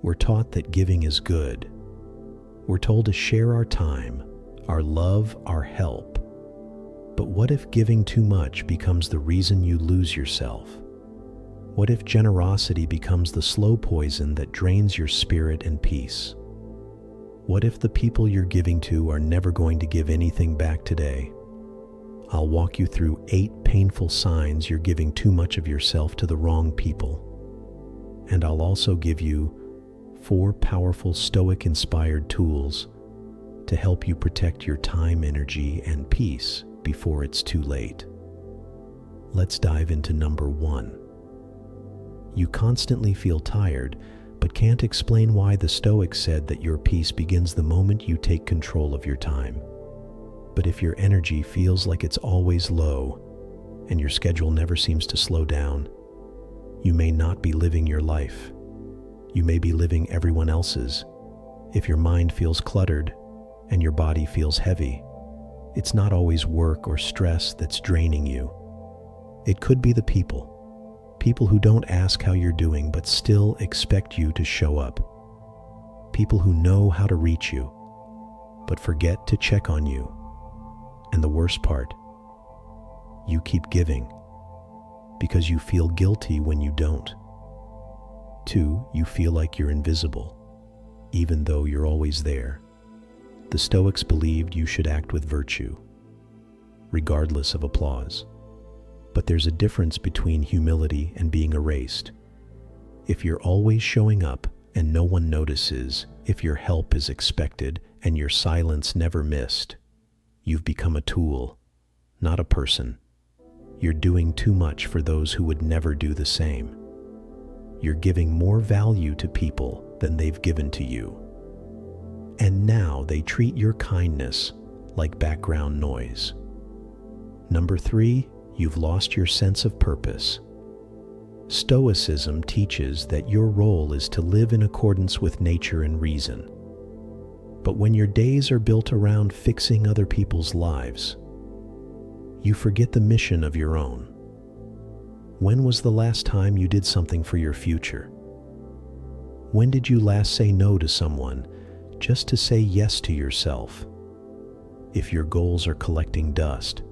We're taught that giving is good. We're told to share our time, our love, our help. But what if giving too much becomes the reason you lose yourself? What if generosity becomes the slow poison that drains your spirit and peace? What if the people you're giving to are never going to give anything back today? I'll walk you through 8 painful signs you're giving too much of yourself to the wrong people. And I'll also give you 4 powerful Stoic-inspired tools to help you protect your time, energy, and peace before it's too late. Let's dive into number 1. You constantly feel tired, but can't explain why. The Stoics said that your peace begins the moment you take control of your time. But if your energy feels like it's always low, and your schedule never seems to slow down, you may not be living your life. You may be living everyone else's. If your mind feels cluttered and your body feels heavy, it's not always work or stress that's draining you. It could be the people who don't ask how you're doing but still expect you to show up. People who know how to reach you but forget to check on you. And the worst part, you keep giving because you feel guilty when you don't. 2, you feel like you're invisible, even though you're always there. The Stoics believed you should act with virtue, regardless of applause. But there's a difference between humility and being erased. If you're always showing up and no one notices, if your help is expected and your silence never missed, you've become a tool, not a person. You're doing too much for those who would never do the same. You're giving more value to people than they've given to you. And now they treat your kindness like background noise. Number 3, you've lost your sense of purpose. Stoicism teaches that your role is to live in accordance with nature and reason. But when your days are built around fixing other people's lives, you forget the mission of your own. When was the last time you did something for your future? When did you last say no to someone just to say yes to yourself? If your goals are collecting dust,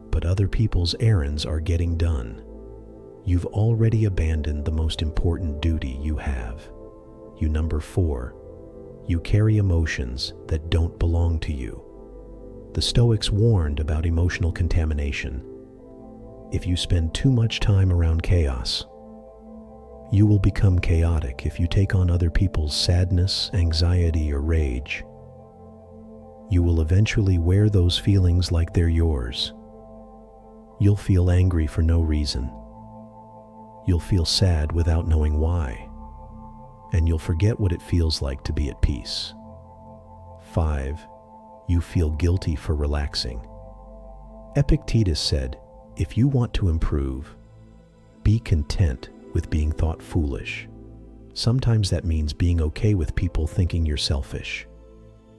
but other people's errands are getting done, you've already abandoned the most important duty you have. Number 4, you carry emotions that don't belong to you. The Stoics warned about emotional contamination. If you spend too much time around chaos, you will become chaotic. If you take on other people's sadness, anxiety, or rage, you will eventually wear those feelings like they're yours. You'll feel angry for no reason. You'll feel sad without knowing why. And you'll forget what it feels like to be at peace. 5, you feel guilty for relaxing. Epictetus said, if you want to improve, be content with being thought foolish. Sometimes that means being okay with people thinking you're selfish.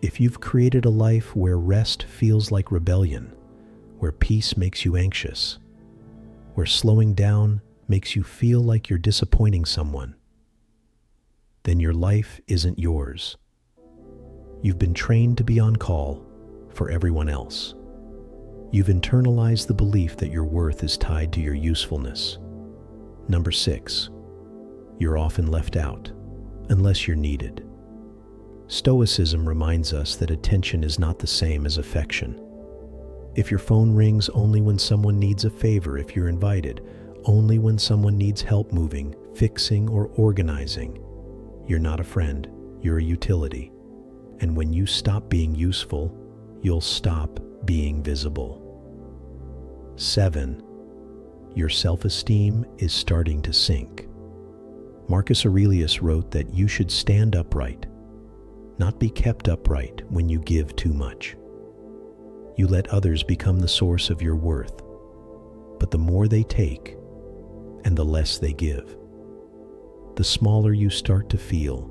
If you've created a life where rest feels like rebellion, where peace makes you anxious, where slowing down makes you feel like you're disappointing someone, then your life isn't yours. You've been trained to be on call for everyone else. You've internalized the belief that your worth is tied to your usefulness. Number 6, you're often left out unless you're needed. Stoicism reminds us that attention is not the same as affection. If your phone rings only when someone needs a favor, if you're invited only when someone needs help moving, fixing, or organizing, you're not a friend, you're a utility. And when you stop being useful, you'll stop being visible. 7, your self-esteem is starting to sink. Marcus Aurelius wrote that you should stand upright, not be kept upright when you give too much. You let others become the source of your worth, but the more they take and the less they give, the smaller you start to feel,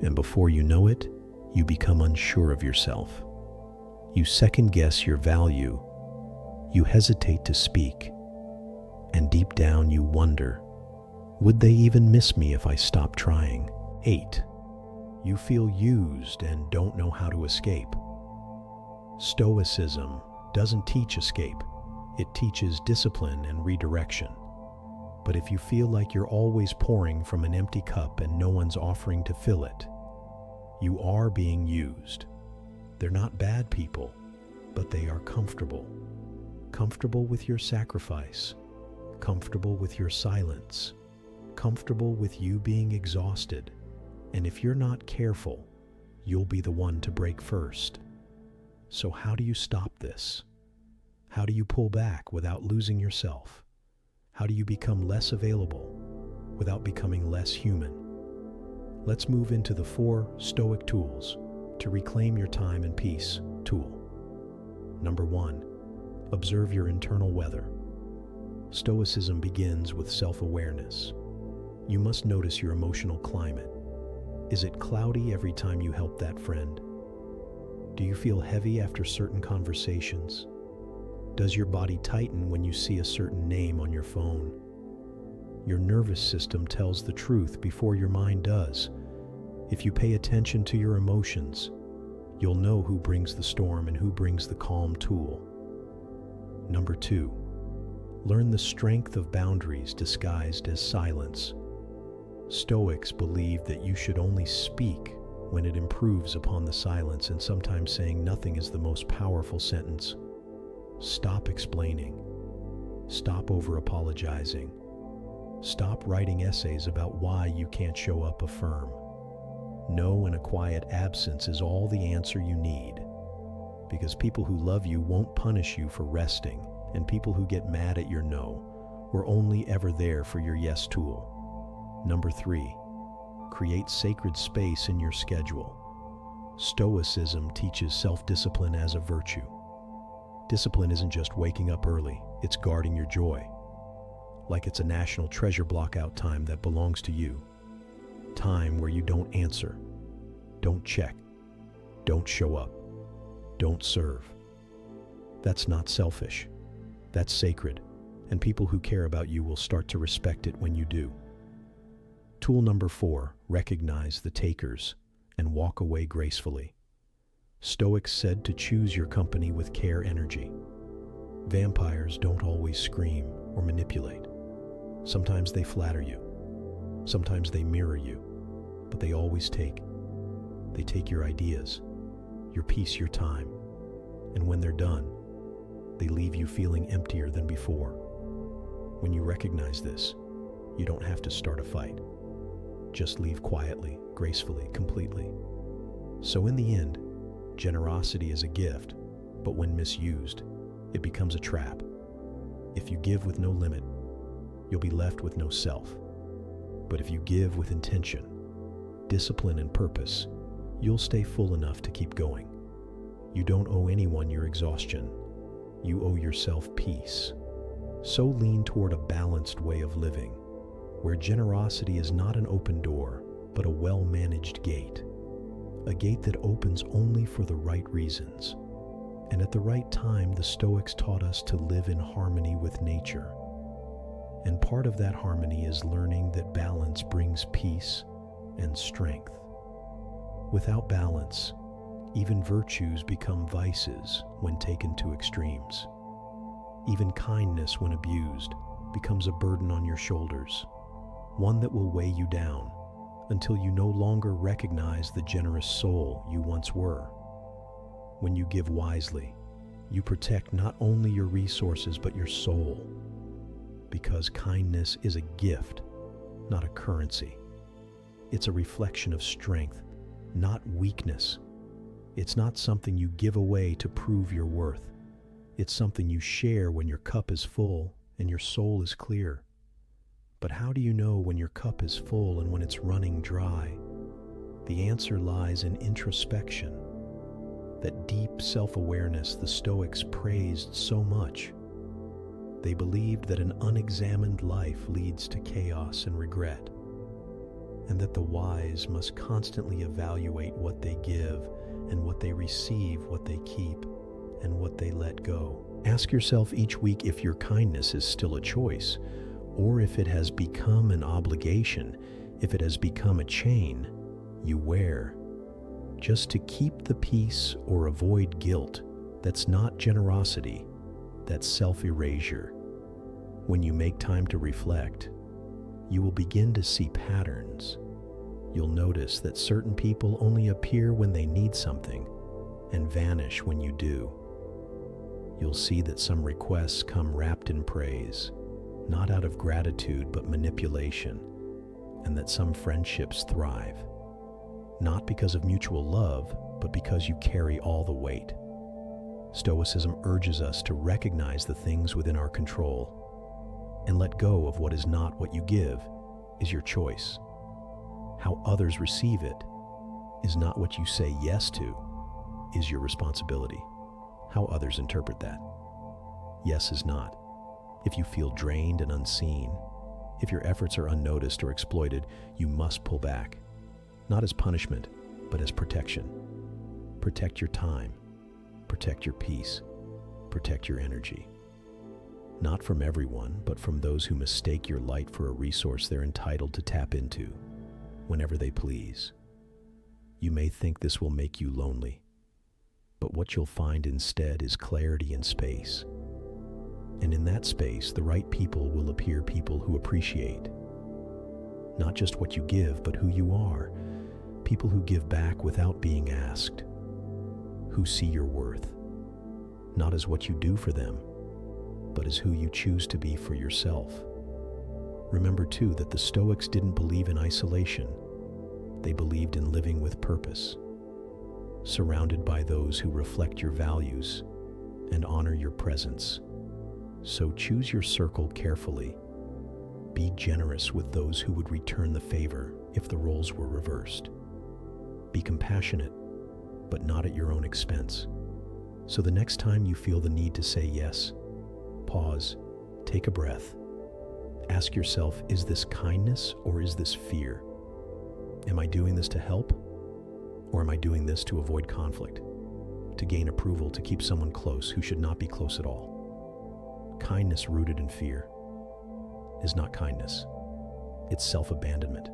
and before you know it, you become unsure of yourself. You second-guess your value, you hesitate to speak, and deep down you wonder, would they even miss me if I stop trying? 8. You feel used and don't know how to escape. Stoicism doesn't teach escape. It teaches discipline and redirection. But if you feel like you're always pouring from an empty cup and no one's offering to fill it, you are being used. They're not bad people, but they are comfortable. Comfortable with your sacrifice, comfortable with your silence, comfortable with you being exhausted. And if you're not careful, you'll be the one to break first. So how do you stop this? How do you pull back without losing yourself? How do you become less available without becoming less human? Let's move into the 4 Stoic tools to reclaim your time and peace tool. Number 1, observe your internal weather. Stoicism begins with self-awareness. You must notice your emotional climate. Is it cloudy every time you help that friend? Do you feel heavy after certain conversations? Does your body tighten when you see a certain name on your phone? Your nervous system tells the truth before your mind does. If you pay attention to your emotions, you'll know who brings the storm and who brings the calm tool. Number 2, learn the strength of boundaries disguised as silence. Stoics believe that you should only speak when it improves upon the silence, and sometimes saying nothing is the most powerful sentence. Stop explaining. Stop over-apologizing. Stop writing essays about why you can't show up affirm. No in a quiet absence is all the answer you need. Because people who love you won't punish you for resting, and people who get mad at your no were only ever there for your yes tool. Number 3, create sacred space in your schedule. Stoicism teaches self-discipline as a virtue. Discipline isn't just waking up early, it's guarding your joy. Like it's a national treasure block-out time that belongs to you. Time where you don't answer, don't check, don't show up, don't serve. That's not selfish. That's sacred, and people who care about you will start to respect it when you do. Tool number 4, recognize the takers and walk away gracefully. Stoics said to choose your company with care energy. Vampires don't always scream or manipulate. Sometimes they flatter you. Sometimes they mirror you, but they always take. They take your ideas, your peace, your time, and when they're done, they leave you feeling emptier than before. When you recognize this, you don't have to start a fight. Just leave quietly, gracefully, completely. So in the end, generosity is a gift, but when misused, it becomes a trap. If you give with no limit, you'll be left with no self. But if you give with intention, discipline, and purpose, you'll stay full enough to keep going. You don't owe anyone your exhaustion. You owe yourself peace. So lean toward a balanced way of living, where generosity is not an open door, but a well-managed gate. A gate that opens only for the right reasons. And at the right time, the Stoics taught us to live in harmony with nature. And part of that harmony is learning that balance brings peace and strength. Without balance, even virtues become vices when taken to extremes. Even kindness, when abused, becomes a burden on your shoulders, one that will weigh you down until you no longer recognize the generous soul you once were. When you give wisely, you protect not only your resources but your soul, because kindness is a gift, not a currency. It's a reflection of strength, not weakness. It's not something you give away to prove your worth. It's something you share when your cup is full and your soul is clear. But how do you know when your cup is full and when it's running dry? The answer lies in introspection, that deep self-awareness the Stoics praised so much. They believed that an unexamined life leads to chaos and regret, and that the wise must constantly evaluate what they give and what they receive, what they keep, and what they let go. Ask yourself each week if your kindness is still a choice, or if it has become an obligation, if it has become a chain, you wear just to keep the peace or avoid guilt. That's not generosity, that's self-erasure. When you make time to reflect, you will begin to see patterns. You'll notice that certain people only appear when they need something and vanish when you do. You'll see that some requests come wrapped in praise, not out of gratitude but manipulation, and that some friendships thrive, not because of mutual love, but because you carry all the weight. Stoicism urges us to recognize the things within our control and let go of what is not. What you give is your choice. How others receive it is not what you say yes to, is your responsibility. How others interpret that. Yes is not. If you feel drained and unseen, if your efforts are unnoticed or exploited, you must pull back, not as punishment, but as protection. Protect your time, protect your peace, protect your energy. Not from everyone, but from those who mistake your light for a resource they're entitled to tap into whenever they please. You may think this will make you lonely, but what you'll find instead is clarity and space. And in that space, the right people will appear, people who appreciate not just what you give, but who you are. People who give back without being asked, who see your worth, not as what you do for them, but as who you choose to be for yourself. Remember too that the Stoics didn't believe in isolation. They believed in living with purpose, surrounded by those who reflect your values and honor your presence. So choose your circle carefully. Be generous with those who would return the favor if the roles were reversed. Be compassionate, but not at your own expense. So the next time you feel the need to say yes, pause, take a breath. Ask yourself, is this kindness or is this fear? Am I doing this to help? Or am I doing this to avoid conflict, to gain approval, to keep someone close who should not be close at all? Kindness rooted in fear is not kindness. It's self-abandonment.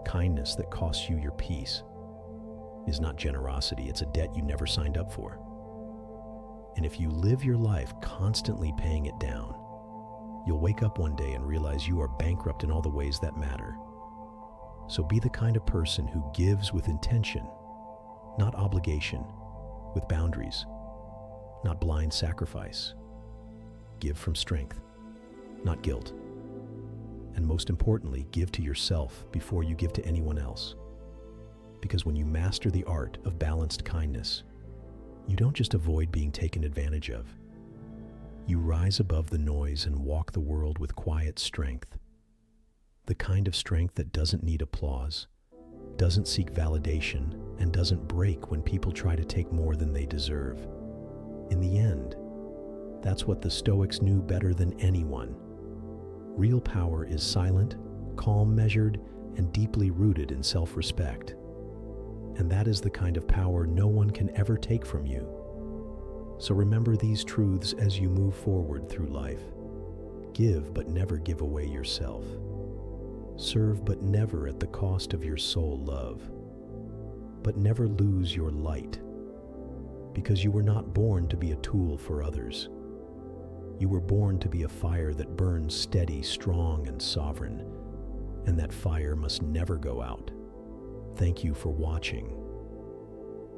Kindness that costs you your peace is not generosity. It's a debt you never signed up for. And if you live your life constantly paying it down, you'll wake up one day and realize you are bankrupt in all the ways that matter. So be the kind of person who gives with intention, not obligation, with boundaries, not blind sacrifice. Give from strength, not guilt. And most importantly, give to yourself before you give to anyone else. Because when you master the art of balanced kindness, you don't just avoid being taken advantage of. You rise above the noise and walk the world with quiet strength. The kind of strength that doesn't need applause, doesn't seek validation, and doesn't break when people try to take more than they deserve. In the end, that's what the Stoics knew better than anyone. Real power is silent, calm, measured, and deeply rooted in self-respect. And that is the kind of power no one can ever take from you. So remember these truths as you move forward through life. Give, but never give away yourself. Serve, but never at the cost of your soul love. But never lose your light, because you were not born to be a tool for others. You were born to be a fire that burns steady, strong, and sovereign, and that fire must never go out. Thank you for watching.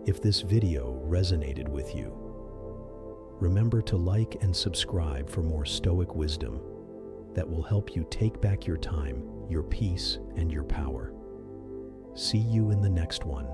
If this video resonated with you, remember to like and subscribe for more Stoic wisdom that will help you take back your time, your peace, and your power. See you in the next one.